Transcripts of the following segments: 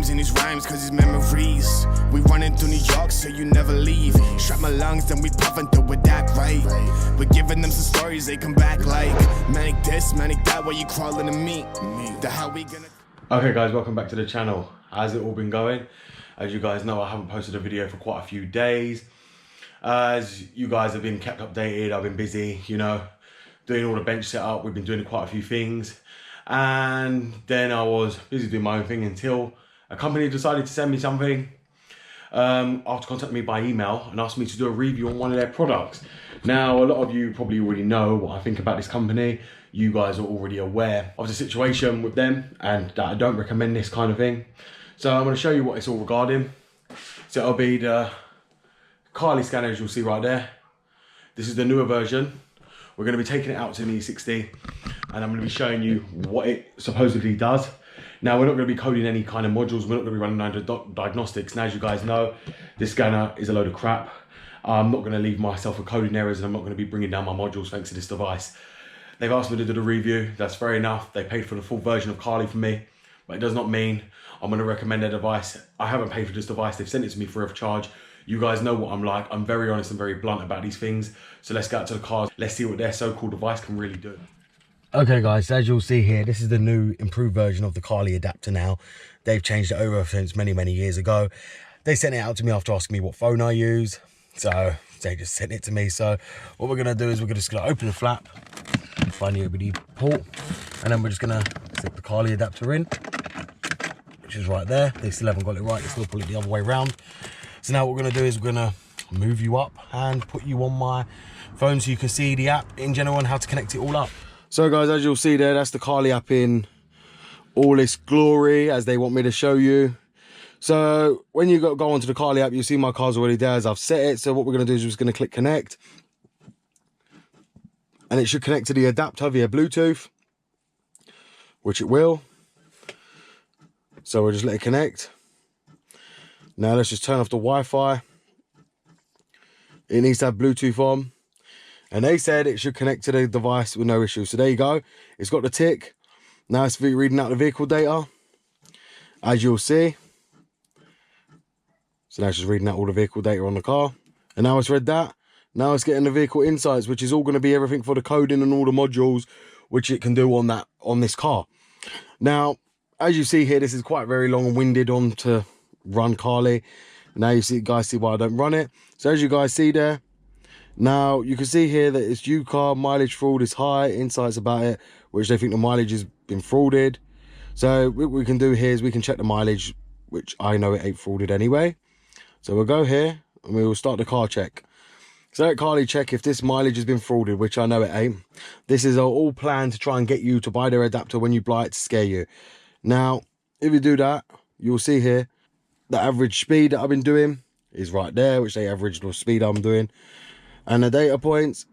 times in his rhymes cause his memories. We running through New York so you never leave. Strap my lungs then we puffin' through with that, right? We're giving them some stories, they come back like manic this, manic that, while you crawling to me. The how we gonna... Okay guys, welcome back to the channel. How's it all been going? As you guys know, I haven't posted a video for quite a few days. As you guys have been kept updated, I've been busy, you know, doing all the bench setup. We've been doing quite a few things. And then I was busy doing my own thing until a company decided to send me something after contacting me by email and asked me to do a review on one of their products. Now, a lot of you probably already know what I think about this company. You guys are already aware of the situation with them and that I don't recommend this kind of thing. So I'm going to show you what it's all regarding. So it'll be the CARLY scanner, as you'll see right there. This is the newer version. We're going to be taking it out to the E60 and I'm going to be showing you what it supposedly does. Now, we're not going to be coding any kind of modules. We're not going to be running under diagnostics. Now, as you guys know, this scanner is a load of crap. I'm not going to leave myself with coding errors and I'm not going to be bringing down my modules thanks to this device. They've asked me to do the review. That's fair enough. They paid for the full version of CARLY for me, but it does not mean I'm going to recommend their device. I haven't paid for this device. They've sent it to me free of charge. You guys know what I'm like. I'm very honest and very blunt about these things. So let's get out to the cars. Let's see what their so-called device can really do. Okay guys, so as you'll see here, this is the new improved version of the CARLY adapter now. They've changed it over since many, many years ago. They sent it out to me after asking me what phone I use. So they just sent it to me. So what we're gonna do is we're just gonna open the flap, find the OBD port, and then we're just gonna stick the CARLY adapter in, which is right there. They still haven't got it right. They still pull it the other way around. So now what we're going to do is we're going to move you up and put you on my phone so you can see the app in general and how to connect it all up. So guys, as you'll see there, that's the CARLY app in all its glory as they want me to show you. So when you go onto the CARLY app, you'll see my car's already there as I've set it. So what we're going to do is we're just going to click connect. And it should connect to the adapter via Bluetooth, which it will. So we'll just let it connect. Now let's just turn off the Wi-Fi. It needs to have Bluetooth on. And they said it should connect to the device with no issue. So there you go. It's got the tick. Now it's reading out the vehicle data, as you'll see. So now it's just reading out all the vehicle data on the car. And now it's read that. Now it's getting the vehicle insights, which is all going to be everything for the coding and all the modules, which it can do on this car. Now, as you see here, this is quite very long and winded on to run CARLY. Now you guys see why I don't run it. So as you guys see there, now you can see here that it's new car, mileage fraud is high, insights about it, which they think the mileage has been frauded. So what we can do here is we can check the mileage, which I know it ain't frauded anyway. So we'll go here and we will start the car check. So at CARLY check if this mileage has been frauded, which I know it ain't. This is all planned to try and get you to buy their adapter when you buy it to scare you. Now, if you do that, you'll see here, the average speed that I've been doing is right there, which they averaged the speed I'm doing. And the data points,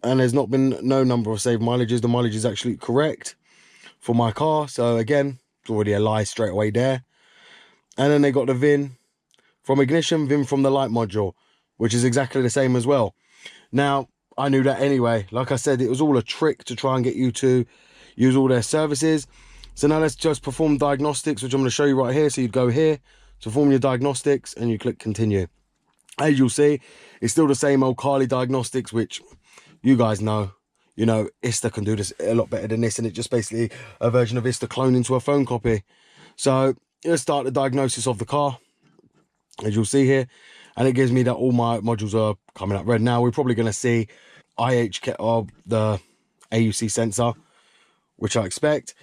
and there's not been no number of saved mileages. The mileage is actually correct for my car. So again, it's already a lie straight away there. And then they got the VIN from ignition, VIN from the light module, which is exactly the same as well. Now, I knew that anyway. Like I said, it was all a trick to try and get you to use all their services. So now let's just perform diagnostics, which I'm going to show you right here. So you'd go here to perform your diagnostics and you click continue. As you'll see, it's still the same old CARLY diagnostics, which you guys know. You know, Ista can do this a lot better than this, and it's just basically a version of Ista cloned into a phone copy. So let's start the diagnosis of the car, as you'll see here, and it gives me that all my modules are coming up red. Now we're probably going to see IHK of the AUC sensor, which I expect.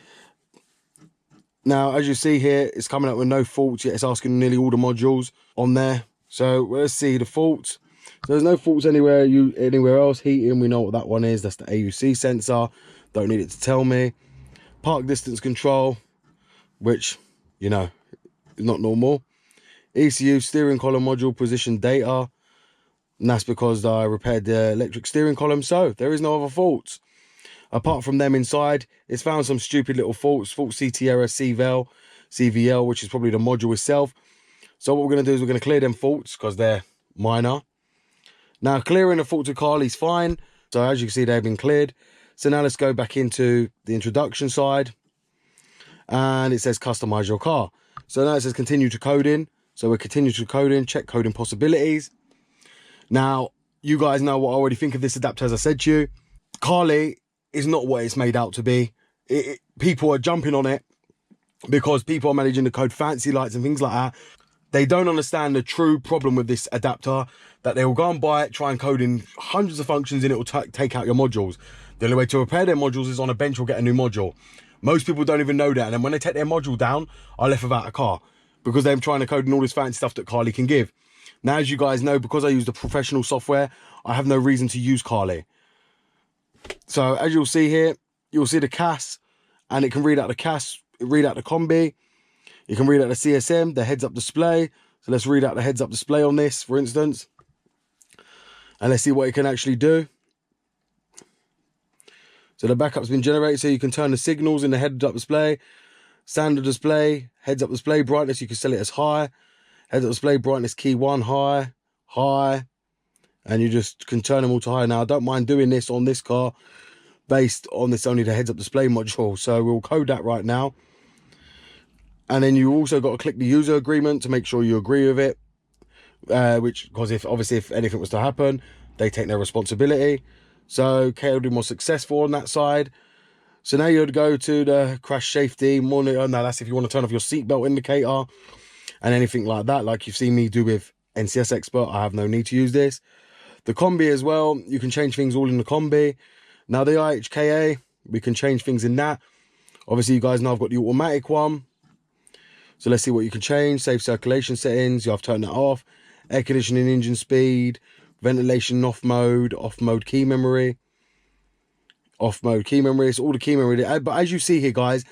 Now, as you see here, it's coming up with no faults yet. It's asking nearly all the modules on there. So let's see the faults. So there's no faults anywhere else. Heating, we know what that one is. That's the AUC sensor. Don't need it to tell me. Park distance control, which, you know, is not normal. ECU, steering column module position data. And that's because I repaired the electric steering column. So there is no other faults. Apart from them inside, it's found some stupid little faults. Fault CT error, CVL, which is probably the module itself. So what we're going to do is we're going to clear them faults because they're minor. Now, clearing the faults of CARLY is fine. So as you can see, they've been cleared. So now let's go back into the introduction side. And it says customize your car. So now it says continue to coding. So we're continue to coding, check coding possibilities. Now, you guys know what I already think of this adapter, as I said to you. CARLY is not what it's made out to be. People are jumping on it because people are managing to code fancy lights and things like that. They don't understand the true problem with this adapter, that they will go and buy it, try and code in hundreds of functions, and it will take out your modules. The only way to repair their modules is on a bench or get a new module. Most people don't even know that, and then when they take their module down, are left without a car because they're trying to code in all this fancy stuff that CARLY can give. Now, as you guys know, because I use the professional software, I have no reason to use CARLY. So as you'll see here, you'll see the CAS, and it can read out the CAS, read out the combi. You can read out the CSM, the heads-up display. So let's read out the heads-up display on this, for instance. And let's see what it can actually do. So the backup's been generated, so you can turn the signals in the heads-up display. Standard display, heads-up display, brightness, you can set it as high. Heads-up display, brightness key 1, high, high. And you just can turn them all to high. Now, I don't mind doing this on this car based on this only the heads-up display module. So we'll code that right now. And then you also got to click the user agreement to make sure you agree with it. Because if anything was to happen, they take their responsibility. So coding was successful on that side. So now you'd go to the crash safety monitor. Now that's if you want to turn off your seatbelt indicator and anything like that, like you've seen me do with NCS Expert. I have no need to use this. The combi as well, you can change things all in the combi. Now the IHKA, we can change things in that. Obviously you guys know I've got the automatic one. So let's see what you can change. Safe circulation settings, you have turned that off. Air conditioning, engine speed, ventilation off mode key memory. Off mode key memory, it's all the key memory. But as you see here, guys,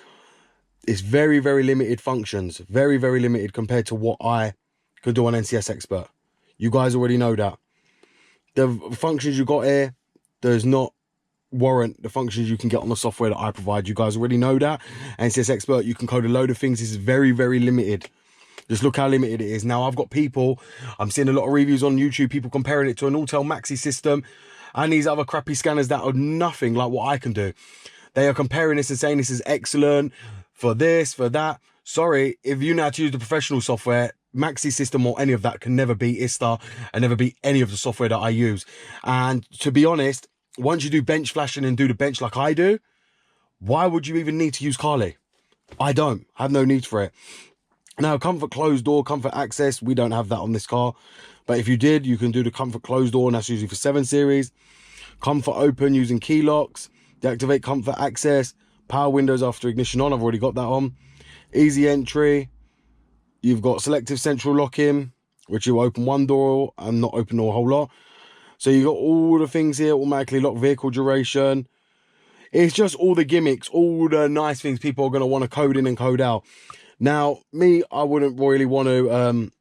it's very, very limited functions. Very, very limited compared to what I could do on NCS Expert. You guys already know that. The functions you got here does not warrant the functions you can get on the software that I provide. You guys already know that. NCS Expert, you can code a load of things. This is very, very limited. Just look how limited it is. Now, I've got people, I'm seeing a lot of reviews on YouTube, people comparing it to an Autel Maxi system and these other crappy scanners that are nothing like what I can do. They are comparing this and saying this is excellent for this, for that. Sorry, if you know how to use the professional software, Maxi system or any of that can never beat ISTA and never beat any of the software that I use. And to be honest, once you do bench flashing and do the bench like I do, why would you even need to use CARLY? I don't. I have no need for it. Now, comfort closed door, comfort access, we don't have that on this car. But if you did, you can do the comfort closed door, and that's usually for 7 Series. Comfort open using key locks. Deactivate comfort access. Power windows after ignition on, I've already got that on. Easy entry. You've got selective central locking, which will open one door and not open a whole lot. So you've got all the things here, automatically lock vehicle duration. It's just all the gimmicks, all the nice things people are going to want to code in and code out. Now, me, I wouldn't really want to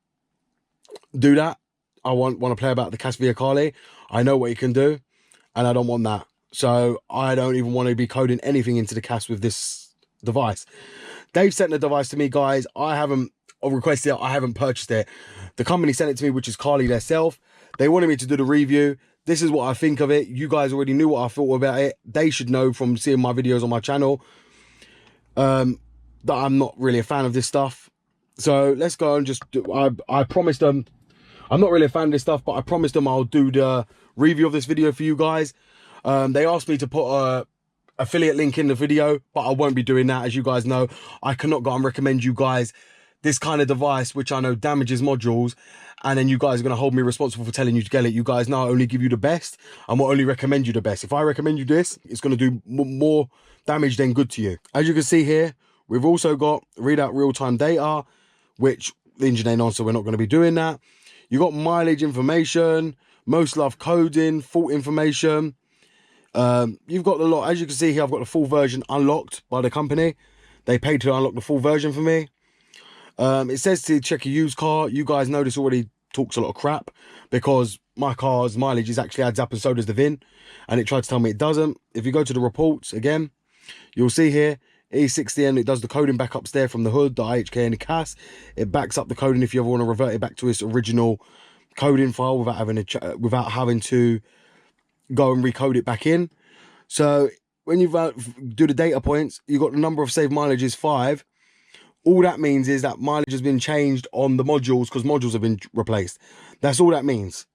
do that. I want to play about the CAS via CARLY. I know what you can do, and I don't want that. So I don't even want to be coding anything into the CAS with this device. Dave sent the device to me, guys. I haven't requested it. I haven't purchased it. The company sent it to me, which is CARLY themselves. They wanted me to do the review. This is what I think of it. You guys already knew what I thought about it. They should know from seeing my videos on my channel that I'm not really a fan of this stuff. So let's go and just do, I promised them, I'm not really a fan of this stuff, but I promised them I'll do the review of this video for you guys. They asked me to put a affiliate link in the video, but I won't be doing that. As you guys know, I cannot go and recommend you guys this kind of device, which I know damages modules, and then you guys are going to hold me responsible for telling you to get it. You guys know I only give you the best and will only recommend you the best. If I recommend you this, it's going to do more damage than good to you. As you can see here, we've also got readout real-time data, which the engine ain't on, so we're not going to be doing that. You got mileage information, most loved coding, fault information. You've got the lot. As you can see here, I've got the full version unlocked by the company. They paid to unlock the full version for me. It says to check a used car. You guys know this already talks a lot of crap because my car's mileage is actually adds up and so does the VIN, and it tried to tell me it doesn't. If you go to the reports again, you'll see here E60, and it does the coding back up there from the hood, the IHK and the CAS. It backs up the coding if you ever want to revert it back to its original coding file without having to go and recode it back in. So when you do the data points, you've got the number of saved mileage is 5. all that means is that mileage has been changed on the modules because modules have been replaced. That's all that means.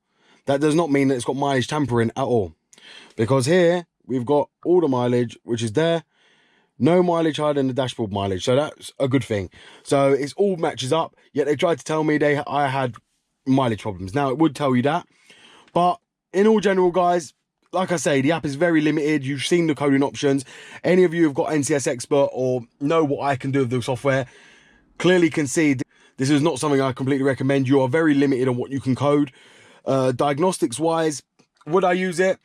That does not mean that it's got mileage tampering at all. Because here, we've got all the mileage, which is there. No mileage higher than the dashboard mileage. So that's a good thing. So it's all matches up. Yet they tried to tell me I had mileage problems. Now, it would tell you that. But in all general, guys, like I say, the app is very limited. You've seen the coding options. Any of you who've got NCS Expert or know what I can do with the software, clearly can see this is not something I completely recommend. You are very limited on what you can code. Diagnostics wise, would I use it?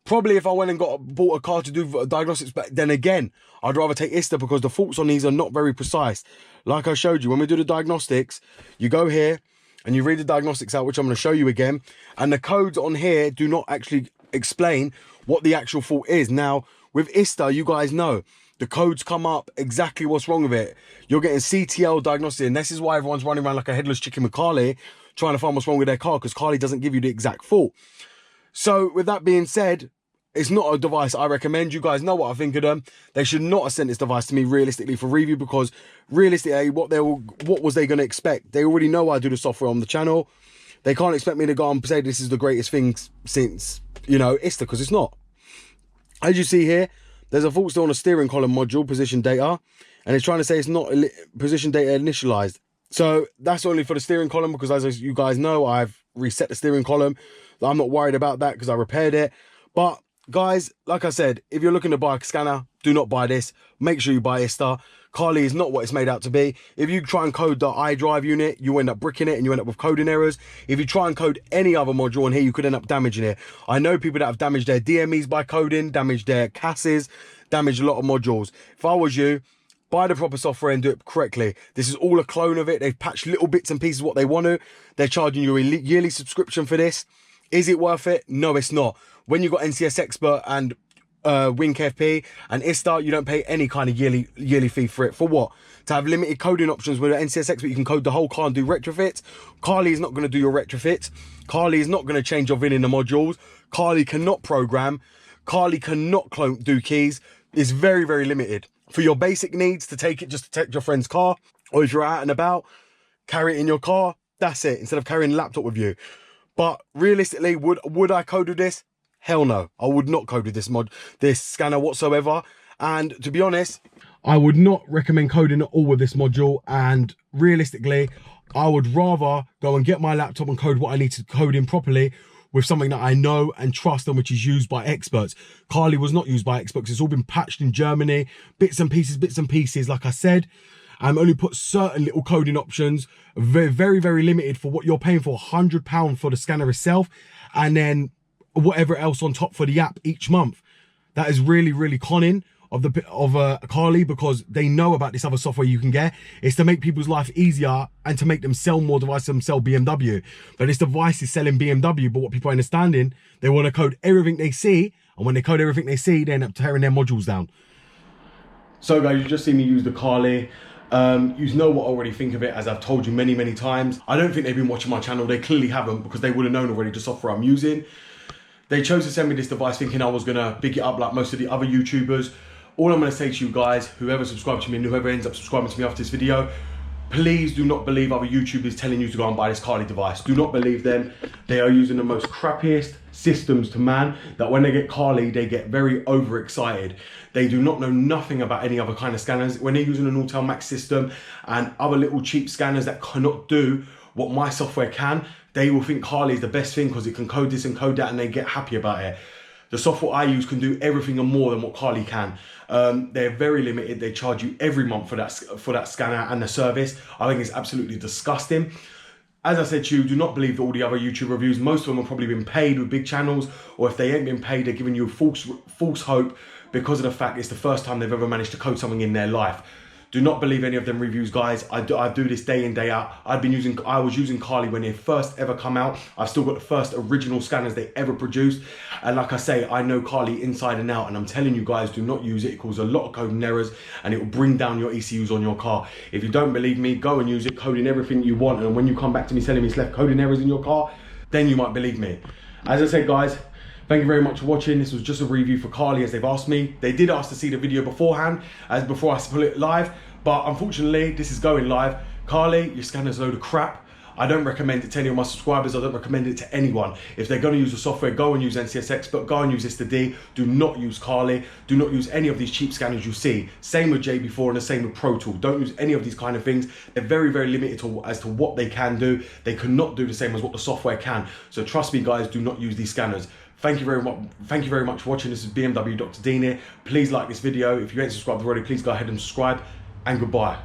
Probably if I went and bought a car to do diagnostics, but then again, I'd rather take ISTA because the faults on these are not very precise. Like I showed you, when we do the diagnostics, you go here and you read the diagnostics out, which I'm going to show you again, and the codes on here do not actually explain what the actual fault is. Now, with ISTA, you guys know, the codes come up exactly what's wrong with it. You're getting CTL diagnostic, and this is why everyone's running around like a headless chicken with CARLY, trying to find what's wrong with their car, because CARLY doesn't give you the exact fault. So with that being said, it's not a device I recommend. You guys know what I think of them. They should not have sent this device to me realistically for review, because realistically, what was they going to expect? They already know I do the software on the channel. They can't expect me to go and say this is the greatest thing since, you know, ISTA, because it's not. As you see here, there's a fault still on the steering column module, position data, and it's trying to say it's not position data initialized. So that's only for the steering column, because as you guys know, I've reset the steering column. I'm not worried about that because I repaired it. But guys, like I said, if you're looking to buy a scanner, do not buy this. Make sure you buy ISTA. CARLY is not what it's made out to be. If you try and code the iDrive unit, you end up bricking it and you end up with coding errors. If you try and code any other module on here, you could end up damaging it. I know people that have damaged their DMEs by coding, damaged their CASs, damaged a lot of modules. If I was you, buy the proper software and do it correctly. This is all a clone of it. They've patched little bits and pieces what they want to. They're charging you a yearly subscription for this. Is it worth it? No, it's not. When you've got NCS Expert and Wink FP and ISTA, you don't pay any kind of yearly fee for it. For what? To have limited coding options with NCS Expert, you can code the whole car and do retrofits. CARLY is not going to do your retrofits. CARLY is not going to change your VIN in the modules. CARLY cannot program. CARLY cannot do keys. It's very, very limited. For your basic needs, to take it just to take your friend's car, or if you're out and about, carry it in your car, that's it, instead of carrying a laptop with you. But realistically, would I code with this? Hell no. I would not code with this scanner whatsoever. And to be honest, I would not recommend coding at all with this module. And realistically, I would rather go and get my laptop and code what I need to code in properly with something that I know and trust and which is used by experts. CARLY was not used by experts. It's all been patched in Germany, bits and pieces, like I said. Only put certain little coding options, very, very, very limited for what you're paying for, £100 for the scanner itself, and then whatever else on top for the app each month. That is really, really conning of CARLY, because they know about this other software you can get. It's to make people's life easier and to make them sell more devices and sell BMW. But this device is selling BMW, but what people are understanding, they want to code everything they see, and when they code everything they see, they end up tearing their modules down. So guys, you just see me use the CARLY. You know what I already think of it, as I've told you many, many times. I don't think they've been watching my channel. They clearly haven't, because they would have known already the software I'm using. They chose to send me this device thinking I was gonna big it up like most of the other YouTubers. All I'm gonna say to you guys, whoever subscribed to me and whoever ends up subscribing to me after this video, please do not believe other YouTubers telling you to go and buy this CARLY device. Do not believe them. They are using the most crappiest systems to man, that when they get CARLY, they get very overexcited. They do not know nothing about any other kind of scanners. When they're using an Autel Max system and other little cheap scanners that cannot do what my software can, they will think CARLY is the best thing because it can code this and code that, and they get happy about it. The software I use can do everything and more than what CARLY can. They're very limited. They charge you every month for that scanner and the service. I think it's absolutely disgusting. As I said to you, do not believe all the other YouTube reviews. Most of them have probably been paid with big channels, or if they ain't been paid, they're giving you false hope because of the fact it's the first time they've ever managed to code something in their life. Do not believe any of them reviews, guys. I do this day in, day out. I was using CARLY when they first ever come out. I've still got the first original scanners they ever produced. And like I say, I know CARLY inside and out. And I'm telling you guys, do not use it. It causes a lot of coding errors and it will bring down your ECUs on your car. If you don't believe me, go and use it, coding everything you want. And when you come back to me telling me it's left coding errors in your car, then you might believe me. As I said, guys, thank you very much for watching. This was just a review for CARLY as they've asked me. They did ask to see the video beforehand, as before I put it live, But unfortunately, this is going live. CARLY, your scanner's a load of crap. I don't recommend it to any of my subscribers. I don't recommend it to anyone. If they're going to use the software, go and use NCSX, but go and use ISTA-D. Do not use CARLY. Do not use any of these cheap scanners you see. Same with JB4 and the same with Pro Tool. Don't use any of these kind of things. They're very, very limited as to what they can do. They cannot do the same as what the software can. So trust me, guys, do not use these scanners. Thank you very much. Thank you very much for watching. This is BMW Dr. Dean here. Please like this video. If you ain't subscribed already, please go ahead and subscribe. And goodbye.